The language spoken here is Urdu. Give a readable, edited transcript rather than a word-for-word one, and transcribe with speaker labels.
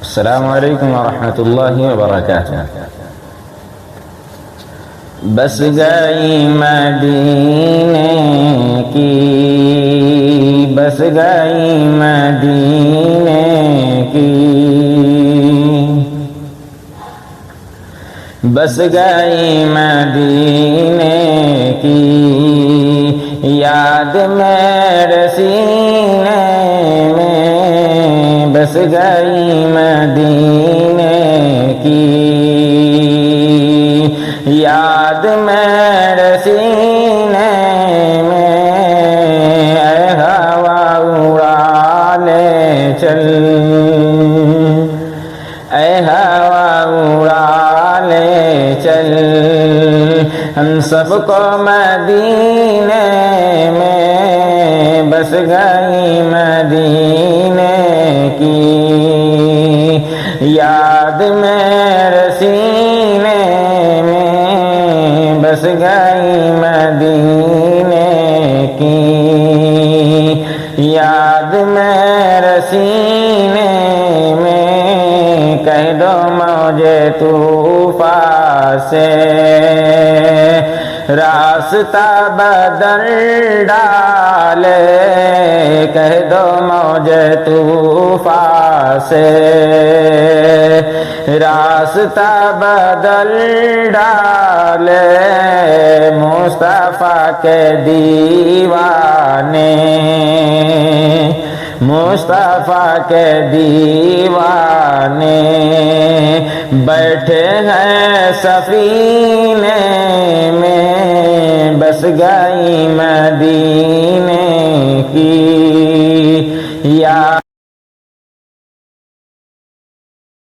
Speaker 1: السلام علیکم ورحمۃ اللہ وبرکاتہ۔ بس گئی مدینے کی، بس گئی مدینے کی، بس گئی مدینے کی، یاد میرے سینے میں بس گئی مدینے کی، یاد میرے سینے میں، اے ہوا اڑا لے چل، اے ہوا اڑا لے چل، ہم سب کو مدینے میں بس گئی مدینے کی، یاد میرے سینے میں بس گئی مدینے کی، یاد میرے سینے میں، کہہ دو مجھے طوفان سے راستہ بدل ڈالے، کہہ دو مجھے طوفان سے راستہ بدل ڈالے، مصطفیٰ کے دیوانے، مصطفیٰ کے دیوانے بیٹھے ہیں سفینے میں، بس گئی مدینے کی، یا